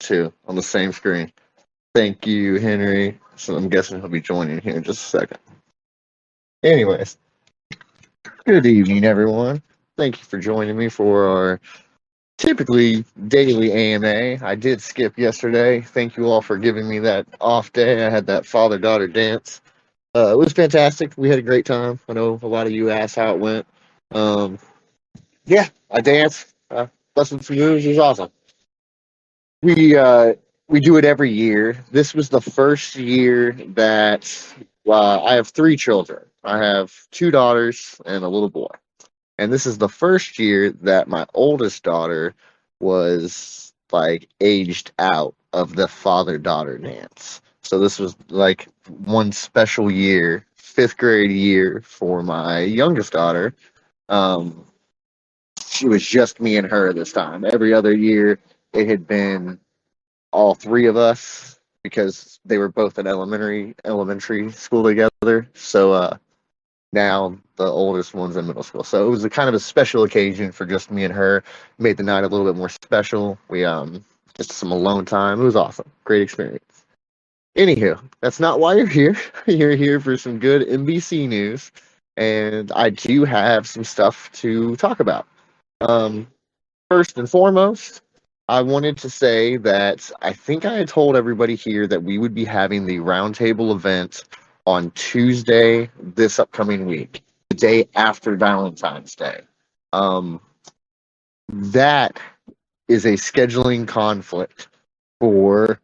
too on the same screen. Thank you, Henry. So I'm guessing he'll be joining here in just a second. Anyways, good evening, everyone. Thank you for joining me for our typically daily AMA. I did skip yesterday. Thank you all for giving me that off day. I had that father-daughter dance. It was fantastic. We had a great time. I know a lot of you asked how it went. Um, yeah, I danced. Busted some moves. It was awesome. We uh, we do it every year. This was the first year that I have three children. I have two daughters and a little boy. And this is the first year that my oldest daughter was like aged out of the father daughter dance. So this was like one special year, fifth grade year for my youngest daughter. Um, she was just me and her this time. Every other year, it had been all three of us because they were both in elementary school together. So now the oldest one's in middle school. So it was a kind of a special occasion for just me and her. Made the night a little bit more special. We just some alone time. It was awesome. Great experience. Anywho, that's not why you're here. You're here for some good NBC news, and I do have some stuff to talk about. Um, First and foremost, I wanted to say that I think I had told everybody here that we would be having the roundtable event on Tuesday this upcoming week, the day after Valentine's Day. That is a scheduling conflict for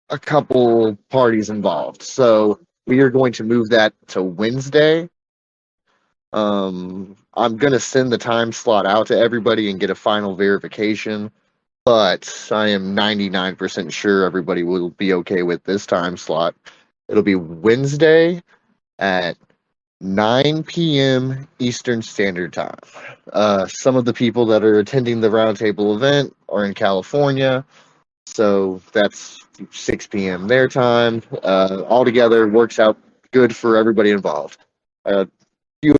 a couple parties involved. So we are going to move that to Wednesday. I'm going to send the time slot out to everybody and get a final verification, but I am 99% sure everybody will be okay with this time slot. It'll be Wednesday at 9 p.m. Eastern Standard Time. Some of the people that are attending the roundtable event are in California, so that's 6 p.m. their time. Altogether, works out good for everybody involved. A few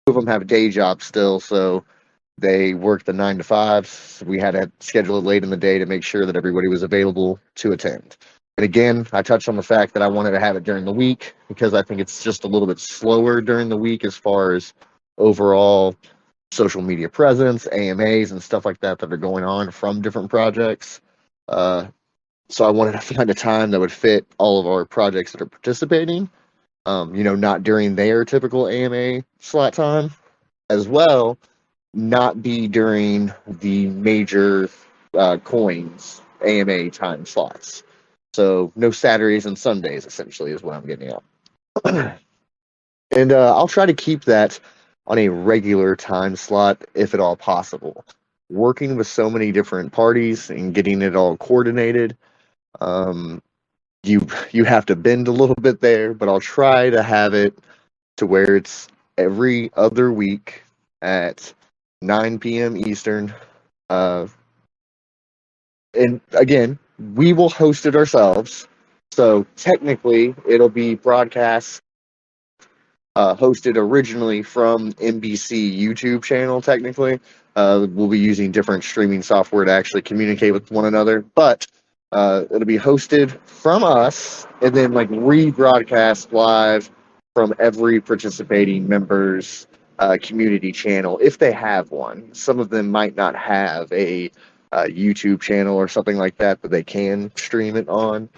of them have day jobs still, so they work the 9 to 5s. We had to schedule it late in the day to make sure that everybody was available to attend. And again, I touched on the fact that I wanted to have it during the week because I think it's just a little bit slower during the week as far as overall social media presence, AMAs, and stuff like that that are going on from different projects. So I wanted to find a time that would fit all of our projects that are participating, not during their typical AMA slot time, as well, not be during the major coins AMA time slots. So no Saturdays and Sundays, essentially, is what I'm getting at. And I'll try to keep that on a regular time slot, if at all possible. Working with so many different parties and getting it all coordinated, you have to bend a little bit there, but I'll try to have it to where it's every other week at 9 p.m. Eastern. And again, we will host it ourselves. So technically, it'll be broadcast, hosted originally from NBC YouTube channel, technically. We'll be using different streaming software to actually communicate with one another. But it'll be hosted from us and then rebroadcast live from every participating member's community channel if they have one. Some of them might not have a YouTube channel or something like that, but they can stream it on.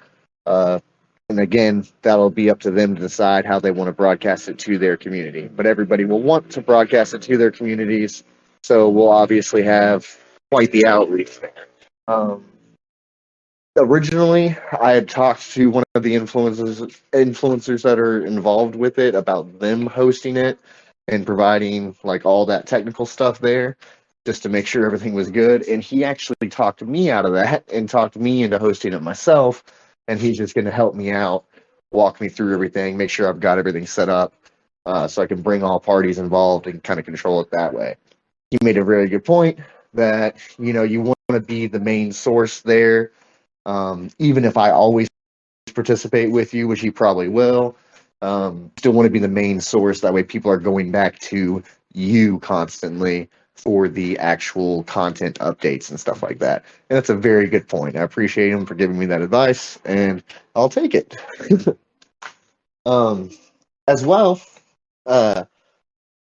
And again, that'll be up to them to decide how they want to broadcast it to their community. But everybody will want to broadcast it to their communities, so we'll obviously have quite the outreach there. Originally, I had talked to one of the influencers that are involved with it about them hosting it and providing all that technical stuff there just to make sure everything was good. And he actually talked me out of that and talked me into hosting it myself. And he's just going to help me out, walk me through everything, make sure I've got everything set up so I can bring all parties involved and kind of control it that way. He made a very good point that, you want to be the main source there. Even if I always participate with you, which he probably will, still want to be the main source. That way people are going back to you constantly for the actual content updates and stuff like that. And that's a very good point. I appreciate him for giving me that advice, and I'll take it. As well, uh,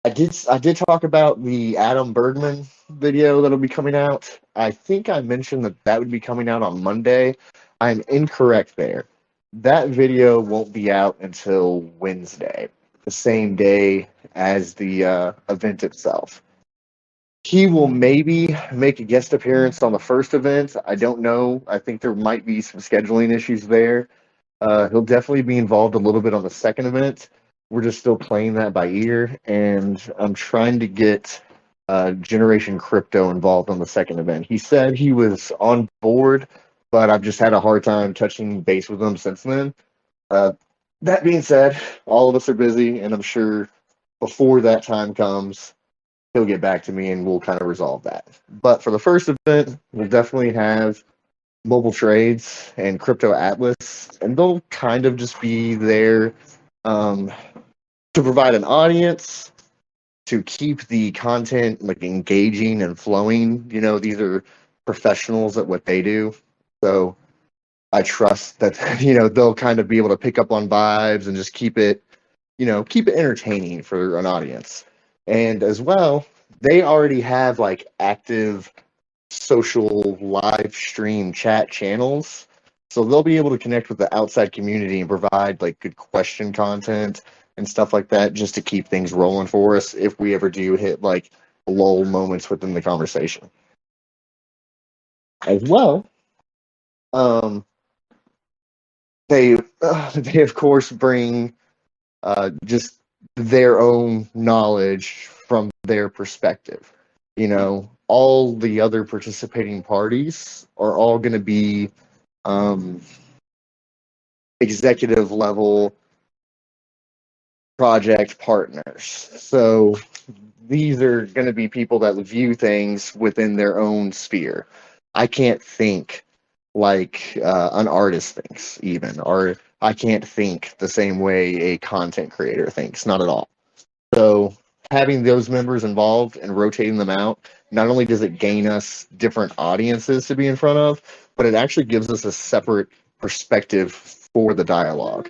I did talk about the Adam Bergman video that'll be coming out. I think I mentioned that that would be coming out on Monday. I'm incorrect there. That video won't be out until Wednesday, the same day as the event itself. He will maybe make a guest appearance on the first event. I don't know. I think there might be some scheduling issues there. He'll definitely be involved a little bit on the second event. We're just still playing that by ear, and I'm trying to get Generation Crypto involved on the second event. He said he was on board, but I've just had a hard time touching base with him since then. Uh, that being said, all of us are busy, and I'm sure before that time comes, he'll get back to me and we'll kind of resolve that. But for the first event, we'll definitely have mobile trades and crypto atlas, and they'll kind of just be there to provide an audience, to keep the content like engaging and flowing. You know, these are professionals at what they do, so I trust that they'll kind of be able to pick up on vibes and just keep it entertaining for an audience. And as well, they already have like active social live stream chat channels, so they'll be able to connect with the outside community and provide like good question content and stuff like that, just to keep things rolling for us if we ever do hit like lull moments within the conversation. As well, they they of course bring just their own knowledge from their perspective. All the other participating parties are all going to be executive level project partners. So these are going to be people that view things within their own sphere. I can't think like an artist thinks, even, or I can't think the same way a content creator thinks, not at all. So having those members involved and rotating them out, not only does it gain us different audiences to be in front of, but it actually gives us a separate perspective for the dialogue.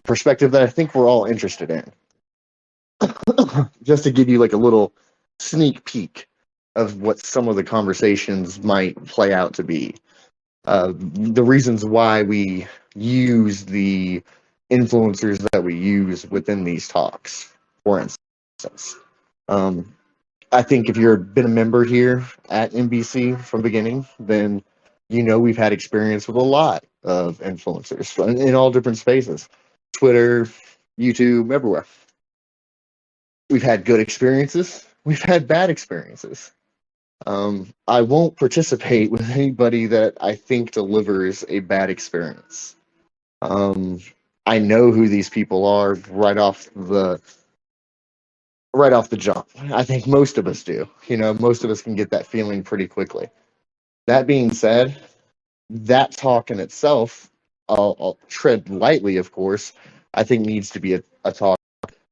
Perspective that I think we're all interested in. Just to give you like a little sneak peek of what some of the conversations might play out to be. The reasons why we use the influencers that we use within these talks, for instance. I think if you've been a member here at NBC from the beginning, then we've had experience with a lot of influencers in all different spaces. Twitter, YouTube, everywhere. We've had good experiences. We've had bad experiences. I won't participate with anybody that I think delivers a bad experience. I know who these people are right off the jump. I think most of us do. Most of us can get that feeling pretty quickly. That being said, that talk in itself, I'll tread lightly, of course, I think needs to be a talk.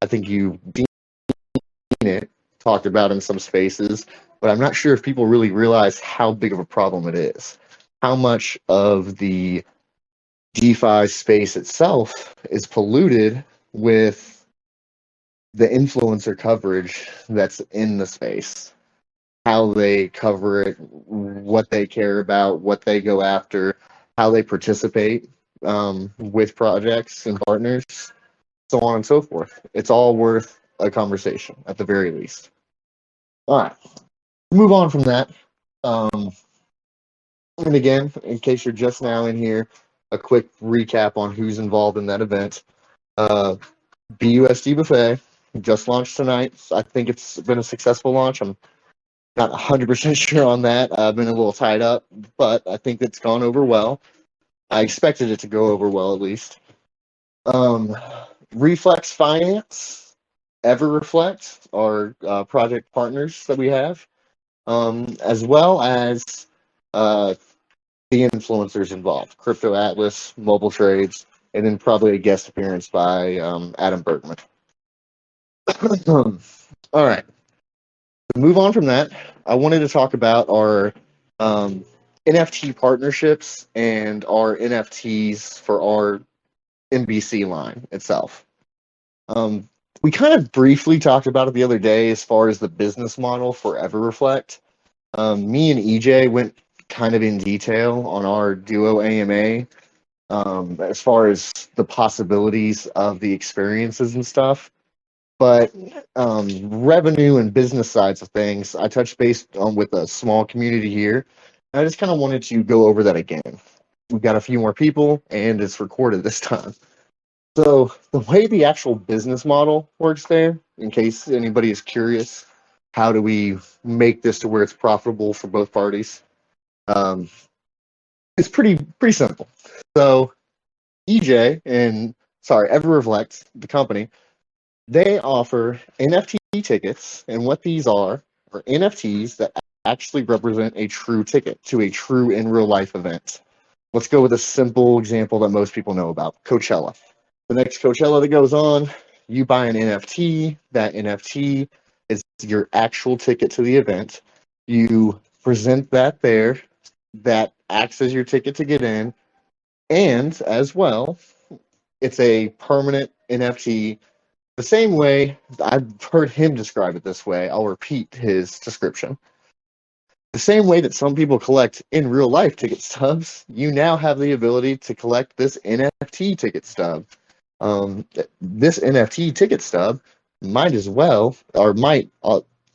I think you've seen it talked about in some spaces, but I'm not sure if people really realize how big of a problem it is. How much of the DeFi space itself is polluted with the influencer coverage that's in the space. How they cover it, what they care about, what they go after, how they participate with projects and partners, so on and so forth. It's all worth a conversation, at the very least. All right, move on from that. And again, in case you're just now in here, a quick recap on who's involved in that event. BUSD Buffet just launched tonight. I think it's been a successful launch. I'm not 100% sure on that. I've been a little tied up, but I think it's gone over well. I expected it to go over well, at least. Reflex Finance, EverReflect, are project partners that we have, as well as the influencers involved, Crypto Atlas, Mobile Trades, and then probably a guest appearance by Adam Bergman. All right. Move on from that. I wanted to talk about our NFT partnerships and our NFTs for our NBC line itself. We kind of briefly talked about it the other day as far as the business model for EverReflect. Me and EJ went kind of in detail on our Duo AMA as far as the possibilities of the experiences and stuff. But revenue and business sides of things, I touched base on with a small community here. And I just kind of wanted to go over that again. We've got a few more people, and it's recorded this time. So the way the actual business model works there, in case anybody is curious, how do we make this to where it's profitable for both parties? It's pretty simple. So EverReflect, the company, they offer NFT tickets, and what these are NFTs that actually represent a true ticket to a true in real life event. Let's go with a simple example that most people know about, Coachella. The next Coachella that goes on, you buy an NFT. That NFT is your actual ticket to the event. You present that there. That acts as your ticket to get in. And as well, it's a permanent NFT. The same way, I've heard him describe it this way. I'll repeat his description. The same way that some people collect in real life ticket stubs, you now have the ability to collect this NFT ticket stub. This NFT ticket stub might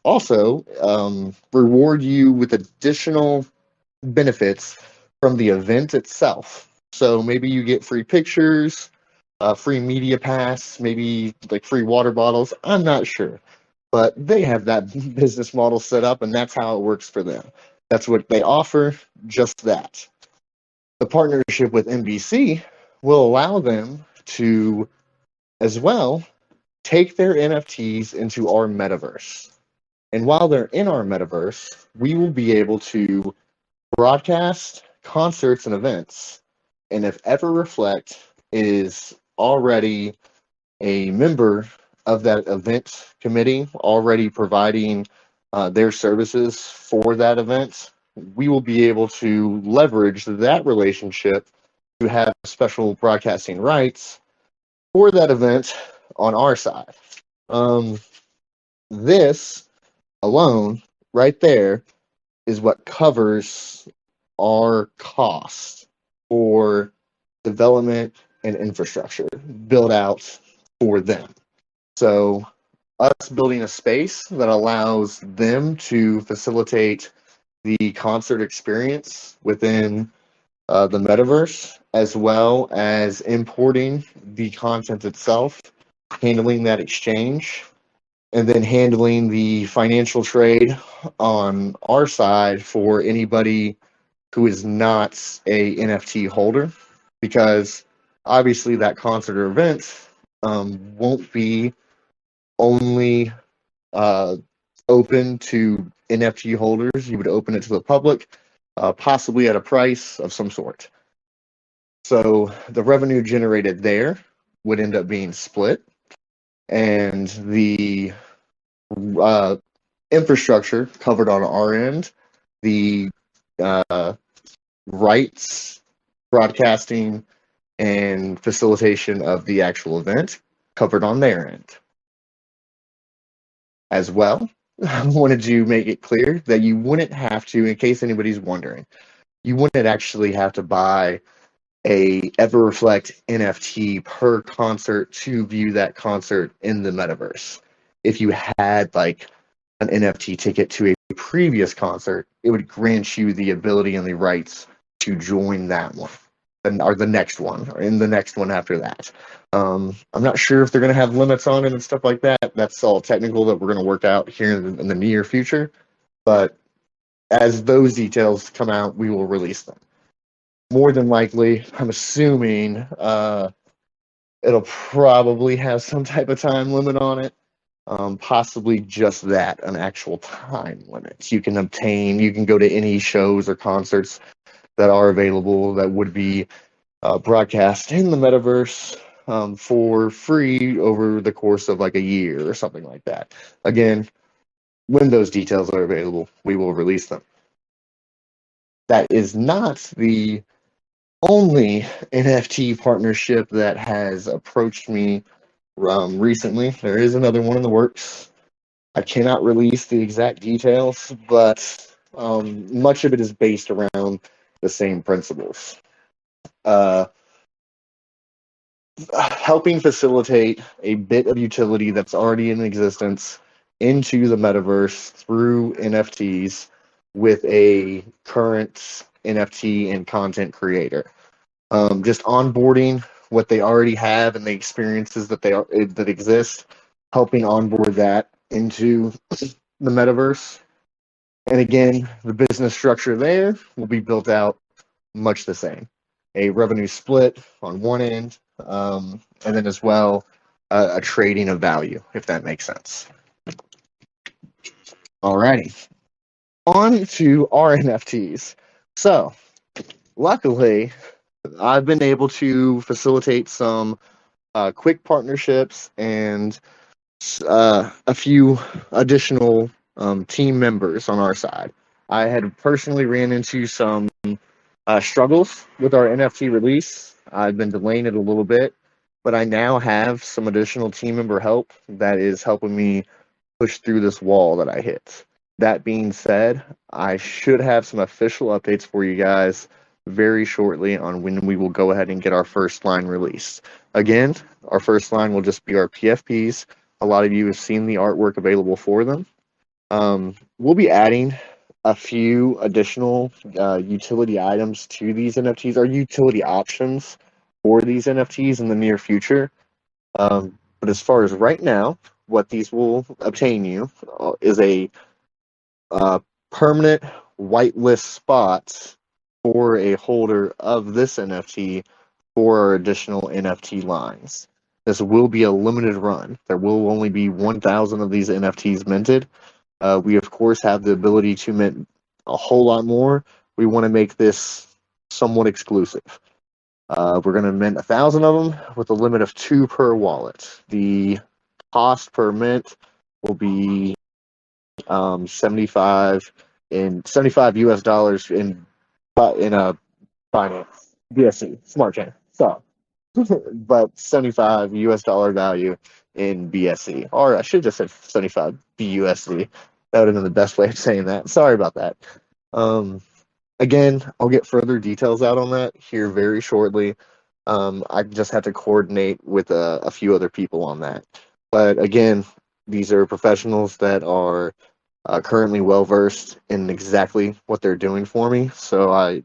also reward you with additional benefits from the event itself. So maybe you get free pictures, free media pass, maybe like free water bottles. I'm not sure, but they have that business model set up, and that's how it works for them. That's what they offer, just that. The partnership with NBC will allow them to, as well, take their NFTs into our metaverse. And while they're in our metaverse, we will be able to broadcast concerts and events. And if EverReflect is already a member of that event committee, already providing their services for that event, we will be able to leverage that relationship to have special broadcasting rights for that event on our side. This alone, right there, is what covers our cost for development and infrastructure built out for them. So us building a space that allows them to facilitate the concert experience within the metaverse, as well as importing the content itself, handling that exchange, and then handling the financial trade on our side for anybody who is not a NFT holder, because obviously that concert or event won't be only open to NFT holders. You would open it to the public, possibly at a price of some sort. So the revenue generated there would end up being split, and the infrastructure covered on our end, the rights, broadcasting, and facilitation of the actual event covered on their end. As well, I wanted to make it clear that you wouldn't have to, in case anybody's wondering, you wouldn't actually have to buy a EverReflect NFT per concert to view that concert in the metaverse. If you had like an NFT ticket to a previous concert, it would grant you the ability and the rights to join that one, or the next one, or in the next one after that. I'm not sure if they're going to have limits on it and stuff like that. That's all technical that we're going to work out here in the near future. But as those details come out, we will release them. More than likely, I'm assuming it'll probably have some type of time limit on it. Possibly just that, an actual time limit. You can go to any shows or concerts that are available that would be broadcast in the metaverse for free over the course of like a year or something like that. Again, when those details are available, we will release them. That is not the only NFT partnership that has approached me recently. There is another one in the works. I cannot release the exact details, but much of it is based around the same principles. Helping facilitate a bit of utility that's already in existence into the metaverse through NFTs with a current NFT and content creator. Just onboarding what they already have and the experiences that exist, helping onboard that into the metaverse. And again, the business structure there will be built out much the same. A revenue split on one end, and then as well a trading of value, if that makes sense. Alrighty, on to our NFTs. So, luckily, I've been able to facilitate some quick partnerships and a few additional team members on our side. I had personally ran into some struggles with our NFT release. I've been delaying it a little bit, but I now have some additional team member help that is helping me push through this wall that I hit. That being said, I should have some official updates for you guys very shortly on when we will go ahead and get our first line released. Again, our first line will just be our PFPs. A lot of you have seen the artwork available for them. We'll be adding a few additional utility items to these NFTs, or utility options for these NFTs in the near future. But as far as right now, what these will obtain you is a permanent whitelist spot for a holder of this NFT for our additional NFT lines. This will be a limited run. There will only be 1,000 of these NFTs minted. We, of course, have the ability to mint a whole lot more. We want to make this somewhat exclusive. We're going to mint 1,000 of them with a limit of 2 per wallet. The cost per mint will be 75 US dollars in a Binance BSC smart chain. So, but 75 US dollar value in BSC, or I should just said 75 BUSD. That would have been the best way of saying that. Sorry about that. Again, I'll get further details out on that here very shortly. I just have to coordinate with a few other people on that. But again, these are professionals that are currently well versed in exactly what they're doing for me. So I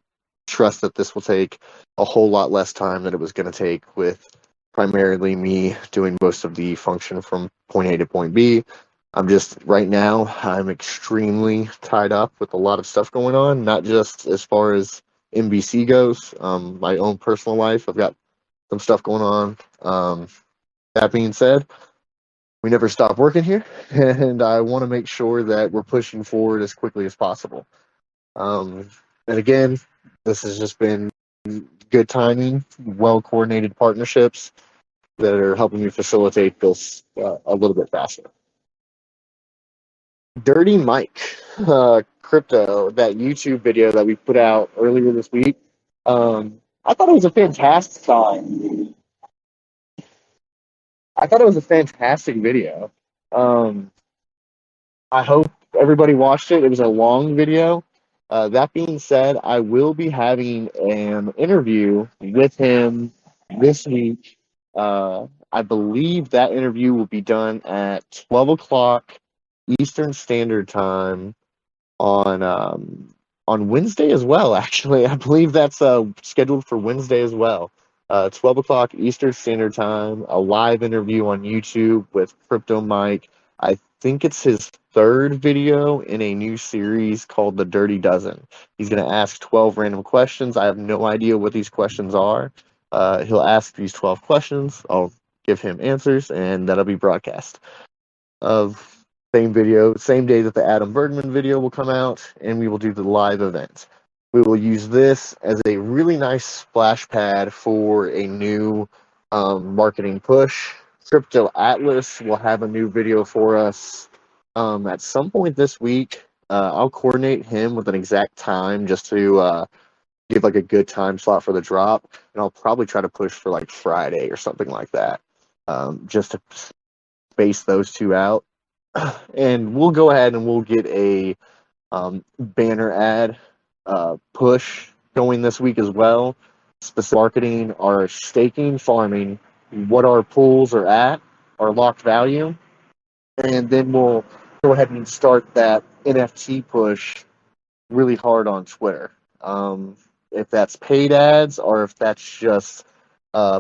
trust that this will take a whole lot less time than it was going to take with primarily me doing most of the function from point A to point B. I'm extremely tied up with a lot of stuff going on, not just as far as MBC goes, my own personal life. I've got some stuff going on. That being said, we never stop working here, and I want to make sure that we're pushing forward as quickly as possible. And again, this has just been good timing, well-coordinated partnerships that are helping me facilitate this a little bit faster. Dirty Mike Crypto, that YouTube video that we put out earlier this week, I thought it was a fantastic time. I thought it was a fantastic video. I hope everybody watched it. It was a long video. That being said, I will be having an interview with him this week. I believe that interview will be done at 12 o'clock Eastern Standard Time on Wednesday as well, actually. I believe that's scheduled for Wednesday as well. 12 o'clock Eastern Standard Time, a live interview on YouTube with Crypto Mike. I think it's his third video in a new series called The Dirty Dozen. He's going to ask 12 random questions. I have no idea what these questions are. He'll ask these 12 questions. I'll give him answers, and that'll be broadcast. Same video, same day that the Adam Bergman video will come out, and we will do the live event. We will use this as a really nice splash pad for a new marketing push. Crypto Atlas will have a new video for us At some point this week, I'll coordinate him with an exact time just to give like a good time slot for the drop, and I'll probably try to push for like Friday or something like that, just to space those two out. And we'll go ahead and we'll get a banner ad push going this week as well. Specific marketing our staking, farming, what our pools are at, our locked value, and then we'll go ahead and start that NFT push really hard on Twitter. If that's paid ads or if that's just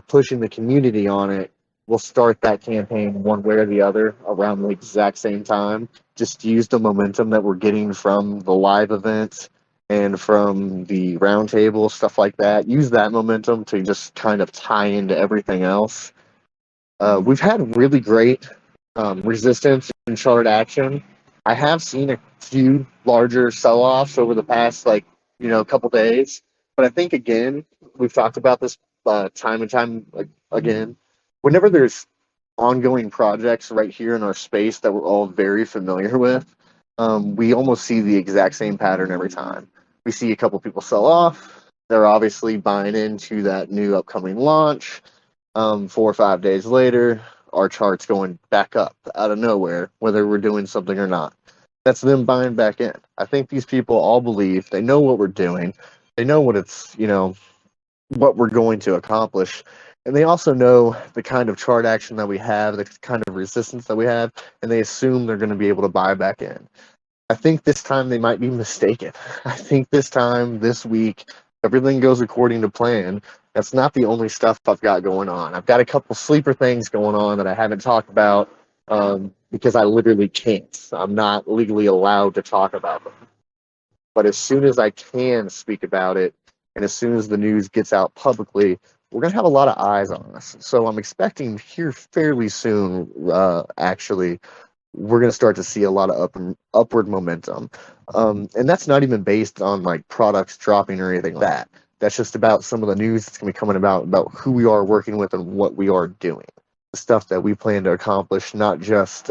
pushing the community on it, we'll start that campaign one way or the other around the exact same time. Just use the momentum that we're getting from the live events and from the roundtable, stuff like that. Use that momentum to just kind of tie into everything else. We've had really great resistance and short action. I have seen a few larger sell-offs over the past, couple days, but I think again, we've talked about this time and time again. Whenever there's ongoing projects right here in our space that we're all very familiar with, we almost see the exact same pattern every time. We see a couple people sell off. They're obviously buying into that new upcoming launch. 4 or 5 days later, our chart's going back up out of nowhere, whether we're doing something or not. That's them buying back in. I think these people all believe they know what we're doing. They know what we're going to accomplish. And they also know the kind of chart action that we have, the kind of resistance that we have, and they assume they're going to be able to buy back in. I think this time they might be mistaken. I think this time, this week, everything goes according to plan. That's not the only stuff I've got going on. I've got a couple sleeper things going on that I haven't talked about because I literally can't. I'm not legally allowed to talk about them. But as soon as I can speak about it, and as soon as the news gets out publicly, we're going to have a lot of eyes on us. So I'm expecting here fairly soon, actually, we're going to start to see a lot of upward momentum. And that's not even based on like products dropping or anything like that. That's just about some of the news that's going to be coming about who we are working with and what we are doing. The stuff that we plan to accomplish, not just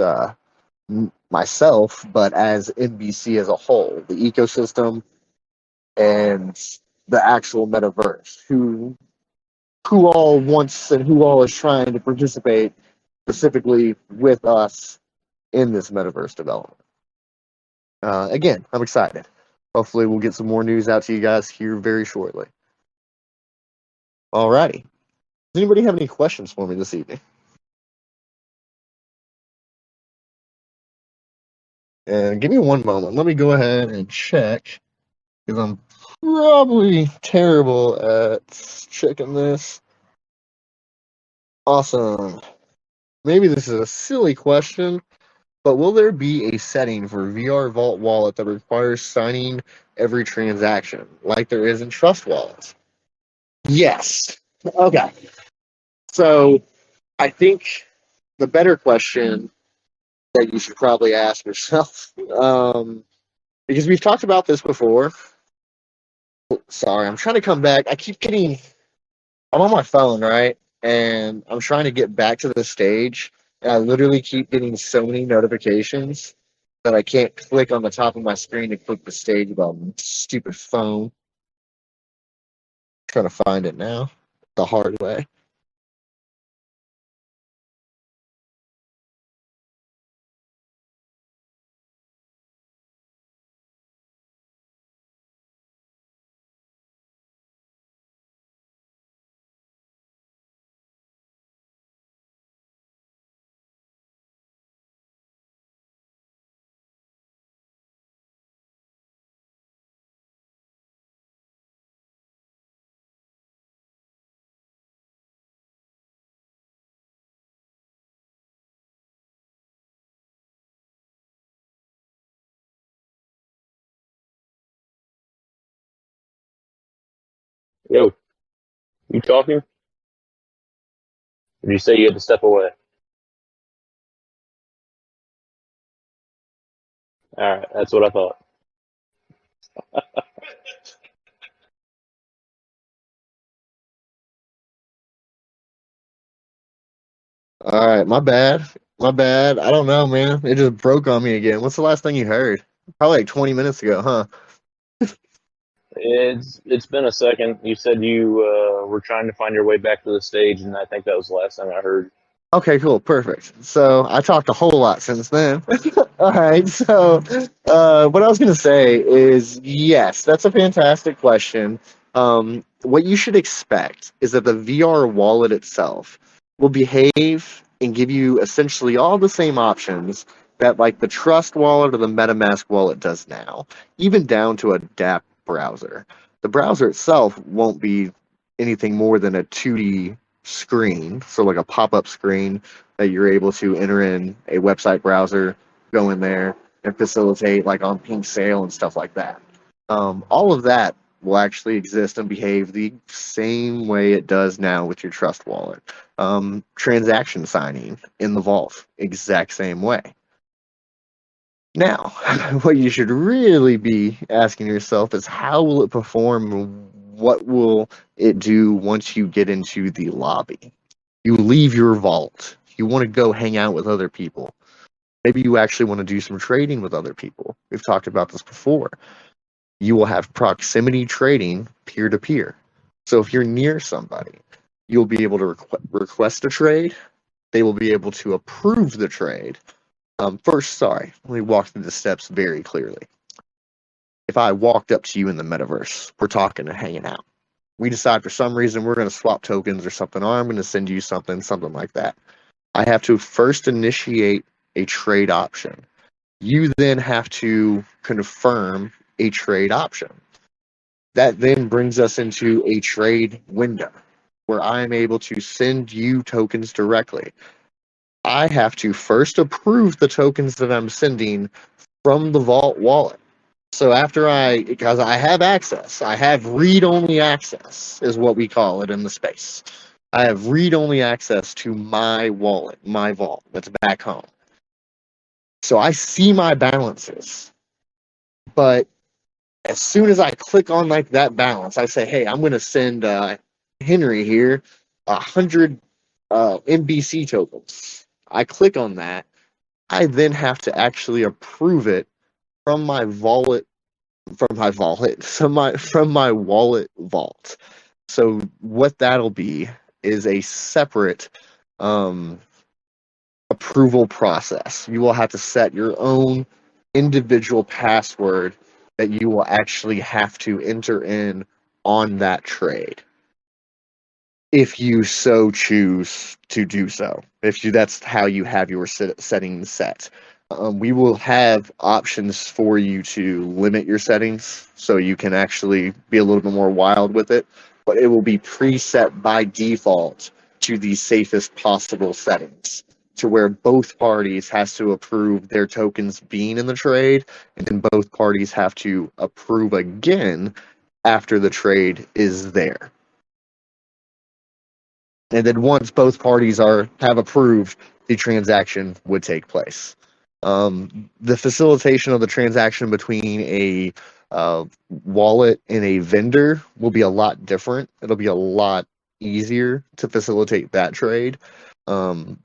myself, but as NBC as a whole, the ecosystem and the actual metaverse. Who all wants and who all is trying to participate specifically with us in this metaverse development. Again, I'm excited. Hopefully, we'll get some more news out to you guys here very shortly. Alrighty. Does anybody have any questions for me this evening? And give me one moment. Let me go ahead and check because I'm probably terrible at checking this. Awesome. Maybe this is a silly question, but will there be a setting for VR Vault Wallet that requires signing every transaction, like there is in Trust Wallets? Yes. Okay. So I think the better question that you should probably ask yourself, because we've talked about this before. Sorry, I'm trying to come back. I'm on my phone, right? And I'm trying to get back to the stage. And I literally keep getting so many notifications that I can't click on the top of my screen to click the stage about my stupid phone. Trying to find it now the hard way. Yo, you talking? Or did you say you had to step away? All right, that's what I thought. All right, my bad. My bad. I don't know, man. It just broke on me again. What's the last thing you heard? Probably like 20 minutes ago, huh? It's been a second. You said you were trying to find your way back to the stage, and I think that was the last thing I heard. Okay, cool, perfect. So I talked a whole lot since then. All right, so what I was going to say is yes, that's a fantastic question. What you should expect is that the VR wallet itself will behave and give you essentially all the same options that like the Trust wallet or the MetaMask wallet does now, even down to a DApp browser. The browser itself won't be anything more than a 2D screen, so like a pop-up screen that you're able to enter in a website browser, go in there and facilitate like on pink sale and stuff like that. All of that will actually exist and behave the same way it does now with your Trust wallet. Transaction signing in the vault, exact same way. Now, what you should really be asking yourself is how will it perform? What will it do once you get into the lobby? You leave your vault. You want to go hang out with other people. Maybe you actually want to do some trading with other people. We've talked about this before. You will have proximity trading peer to peer. So if you're near somebody, you'll be able to request a trade. They will be able to approve the trade. First, sorry, let me walk through the steps very clearly. If I walked up to you in the metaverse, we're talking and hanging out. We decide for some reason we're going to swap tokens or something, or I'm going to send you something, something like that. I have to first initiate a trade option. You then have to confirm a trade option. That then brings us into a trade window where I'm able to send you tokens directly. I have to first approve the tokens that I'm sending from the Vault wallet. So because I have access, I have read-only access, is what we call it in the space. I have read-only access to my wallet, my vault that's back home. So I see my balances, but as soon as I click on like that balance, I say, "Hey, I'm going to send Henry here 100 MBC tokens." I click on that. I then have to actually approve it from my wallet, from my wallet vault. So what that'll be is a separate um, approval process. You will have to set your own individual password that you will actually have to enter in on that trade if you so choose to do so. That's how you have your settings set. We will have options for you to limit your settings so you can actually be a little bit more wild with it, but it will be preset by default to the safest possible settings to where both parties has to approve their tokens being in the trade, and then both parties have to approve again after the trade is there. And then once both parties have approved, the transaction would take place. The facilitation of the transaction between a wallet and a vendor will be a lot different. It'll be a lot easier to facilitate that trade. Um,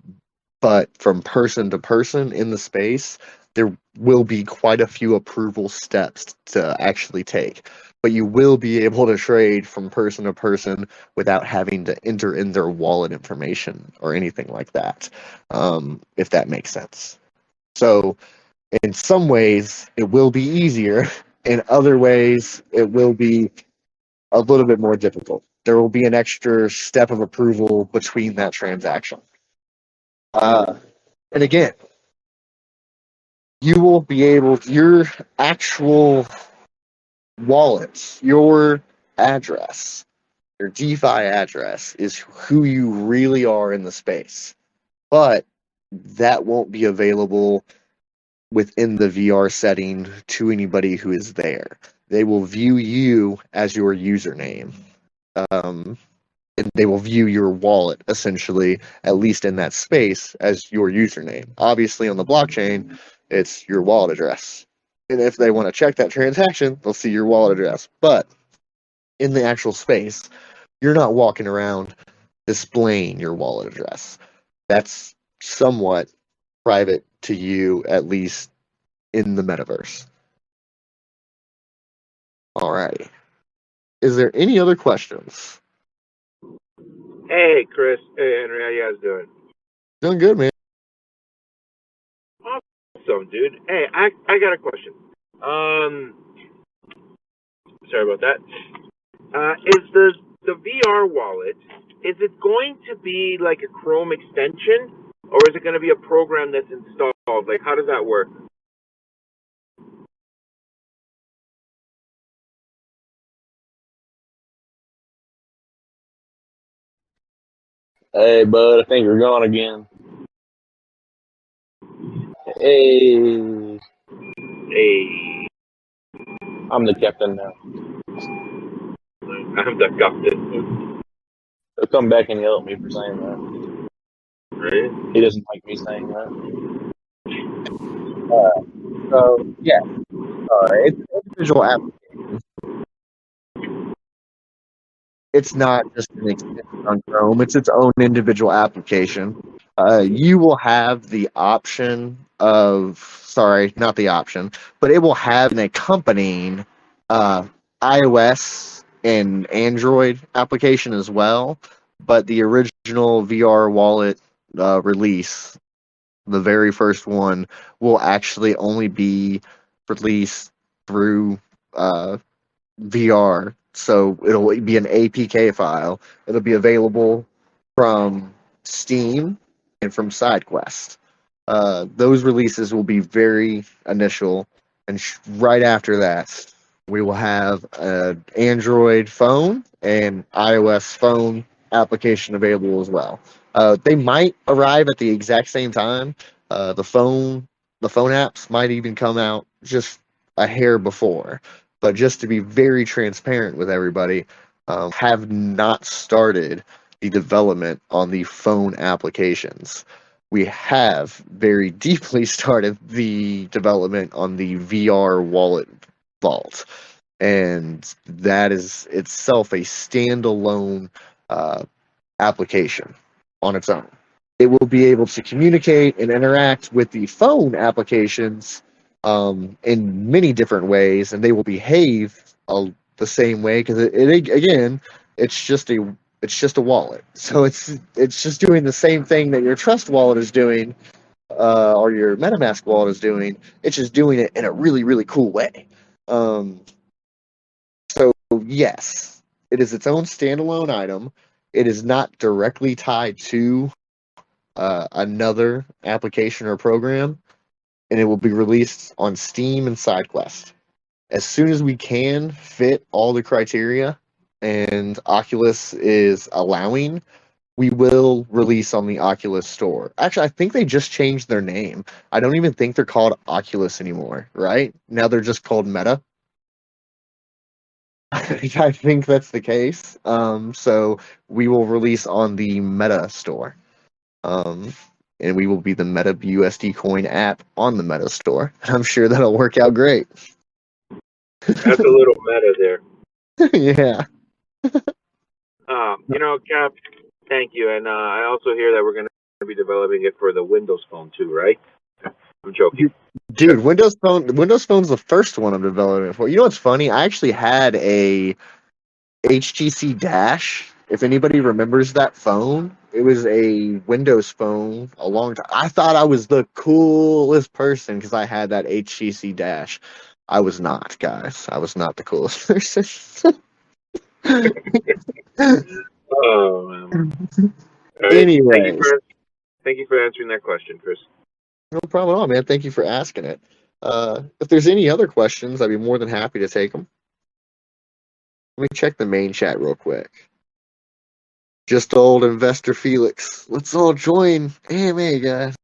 but from person to person in the space, there will be quite a few approval steps to actually take. But you will be able to trade from person to person without having to enter in their wallet information or anything like that, if that makes sense. So, in some ways, it will be easier. In other ways, it will be a little bit more difficult. There will be an extra step of approval between that transaction. Uh, and again, you will be able your actual wallet, your address, your DeFi address is who you really are in the space. But that won't be available within the VR setting to anybody who is there. They will view you as your username. Um, and they will view your wallet essentially, at least in that space, as your username. Obviously, on the blockchain, it's your wallet address. And if they want to check that transaction, they'll see your wallet address. But in the actual space, you're not walking around displaying your wallet address. That's somewhat private to you, at least in the metaverse. Alrighty. Is there any other questions? Hey, Chris. Hey, Henry. How you guys doing? Doing good, man. Awesome, dude. Hey, I got a question. Um, Sorry about that. Is the VR wallet, is it going to be like a Chrome extension, or is it going to be a program that's installed? Like, how does that work? Hey, bud, I think you're gone again. Hey, Hey, I'm the captain now. I'm the captain. He'll come back and yell at me for saying that. Right? He doesn't like me saying that. So yeah, it's an individual application. It's not just an extension on Chrome. It's its own individual application. You will have the option of, sorry, not the option, but it will have an accompanying iOS and Android application as well. But the original VR wallet release, the very first one, will actually only be released through VR. So it'll be an APK file. It'll be available from Steam and from SideQuest. Those releases will be very initial, and right after that, we will have an Android phone and iOS phone application available as well. They might arrive at the exact same time. The phone apps might even come out just a hair before. But just to be very transparent with everybody, have not started the development on the phone applications. We have very deeply started the development on the VR wallet vault, and that is itself a standalone uh, application on its own. It will be able to communicate and interact with the phone applications in many different ways, and they will behave the same way because again, it's just a wallet. So it's just doing the same thing that your Trust wallet is doing, or your MetaMask wallet is doing. It's just doing it in a really really cool way. Um, so yes, it is its own standalone item. It is not directly tied to another application or program, and it will be released on Steam and SideQuest. As soon as we can fit all the criteria and Oculus is allowing, we will release on the Oculus store. Actually, I think they just changed their name. I don't even think they're called Oculus anymore, right? Now they're just called Meta. I think that's the case. So we will release on the Meta store. Um, and we will be the MetaBUSDCoin app on the Meta store. I'm sure that'll work out great. That's a little meta there. Yeah. Cap, thank you. And I also hear that we're going to be developing it for the Windows Phone too, right? I'm joking. Dude, Windows Phone's the first one I'm developing for. You know what's funny? I actually had a HTC Dash. If anybody remembers that phone, it was a Windows phone a long time. I thought I was the coolest person because I had that HTC Dash. I was not, guys. I was not the coolest person. Oh man. All right. Anyways, Thank you for answering that question, Chris. no problem at all, man. Thank you for asking it. If there's any other questions, I'd be more than happy to take them. Let me check the main chat real quick. Just old investor Felix. Let's all join AMA, guys.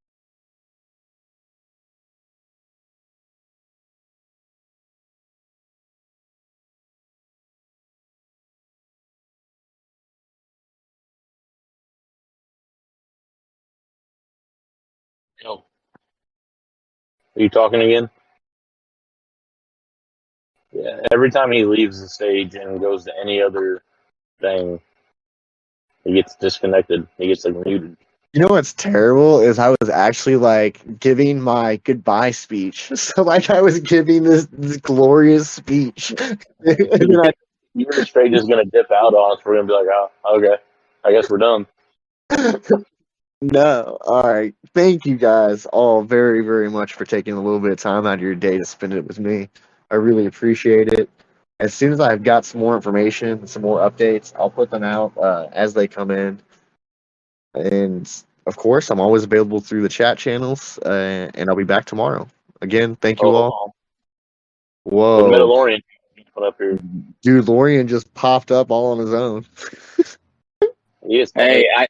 Yo, are you talking again? Yeah. Every time he leaves the stage and goes to any other thing, he gets disconnected. He gets like muted. You know what's terrible is I was actually like giving my goodbye speech. So like I was giving this glorious speech. And then You were straight just gonna dip out on us. We're gonna be like, oh, okay, I guess we're done. No. All right. Thank you guys all very, very much for taking a little bit of time out of your day to spend it with me. I really appreciate it. As soon as I've got some more information, some more updates, I'll put them out as they come in. And of course, I'm always available through the chat channels, and I'll be back tomorrow. Again, thank you Oh, hold all. on. The Whoa. Mandalorian put up here. Dude, Lorian just popped up all on his own. He is funny. Hey,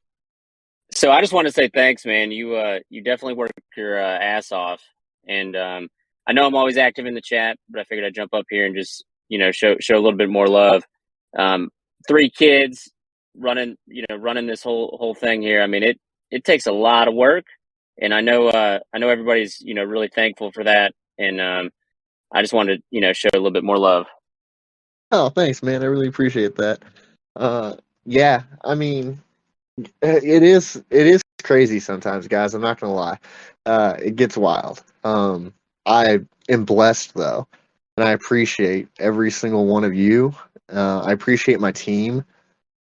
so I just want to say thanks, man. You definitely work your ass off, and I know I'm always active in the chat, but I figured I'd jump up here and just show a little bit more love. 3 kids running this whole thing here. I mean it takes a lot of work, and I know everybody's really thankful for that, and I just wanted to show a little bit more love. Oh, thanks, man. I really appreciate that. Yeah, I mean, it is crazy sometimes, guys. I'm not gonna lie. It gets wild. I am blessed though, and I appreciate every single one of you. I appreciate my team.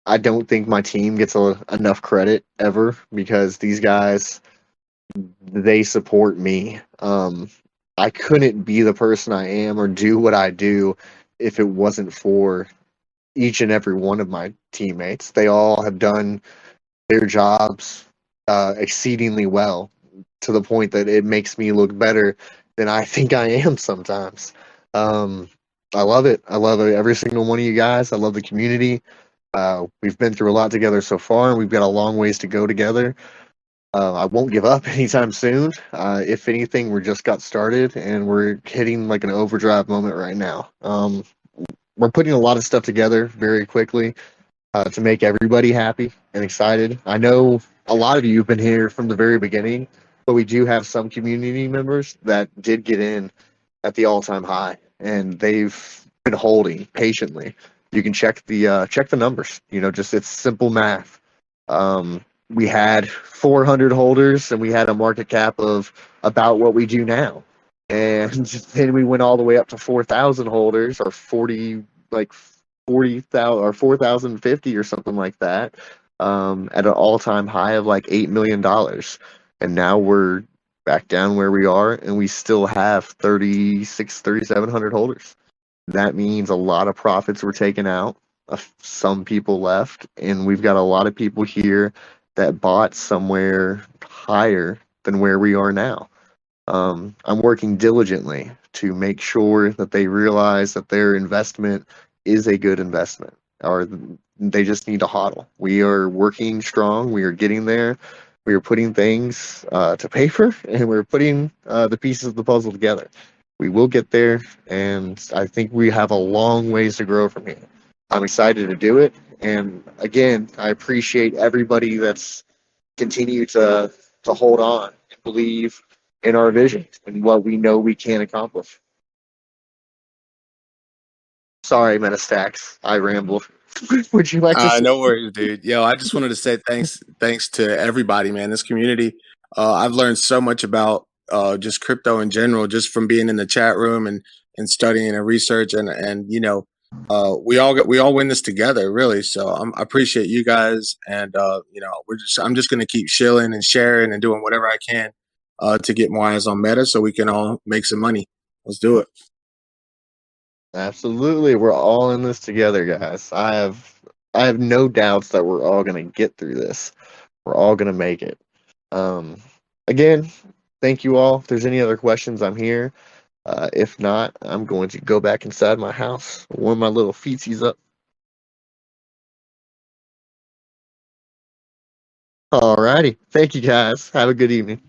I don't think my team gets enough credit ever because these guys, they support me. I couldn't be the person I am or do what I do if it wasn't for each and every one of my teammates. They all have done their jobs exceedingly well to the point that it makes me look better than I think I am sometimes. I love it. I love every single one of you guys. I love the community. We've been through a lot together so far, and we've got a long ways to go together. I won't give up anytime soon. If anything, we're just got started, and we're hitting like an overdrive moment right now. We're putting a lot of stuff together very quickly to make everybody happy and excited. I know a lot of you have been here from the very beginning, but we do have some community members that did get in at the all-time high, and they've been holding patiently. You can check the numbers. Just it's simple math. We had 400 holders, and we had a market cap of about what we do now, and then we went all the way up to 4,000 holders, or 40,000 or 4,050 or something like that, at an all-time high of like $8 million, and now we're back down where we are, and we still have 3,700 holders. That means a lot of profits were taken out. Some people left, and we've got a lot of people here that bought somewhere higher than where we are now. I'm working diligently to make sure that they realize that their investment is a good investment, or they just need to hodl. We are working strong. We are getting there. We are putting things to paper, and we're putting the pieces of the puzzle together. We will get there, and I think we have a long ways to grow from here. I'm excited to do it, and again, I appreciate everybody that's continued to hold on and believe in our vision and what we know we can accomplish. Sorry, Metastacks, I rambled. Would you like to say? No worries, dude. Yo, I just wanted to say thanks to everybody, man. This community, I've learned so much about just crypto in general, just from being in the chat room and studying and research, and we all win this together, really. So I appreciate you guys, and I'm just gonna keep chilling and sharing and doing whatever I can to get more eyes on Meta, so we can all make some money. Let's do it. Absolutely, we're all in this together, guys. I have no doubts that we're all going to get through this. We're all going to make it. Again, thank you all. If there's any other questions, I'm here. If not, I'm going to go back inside my house, warm my little feetsies up. Alrighty. Thank you, guys. Have a good evening.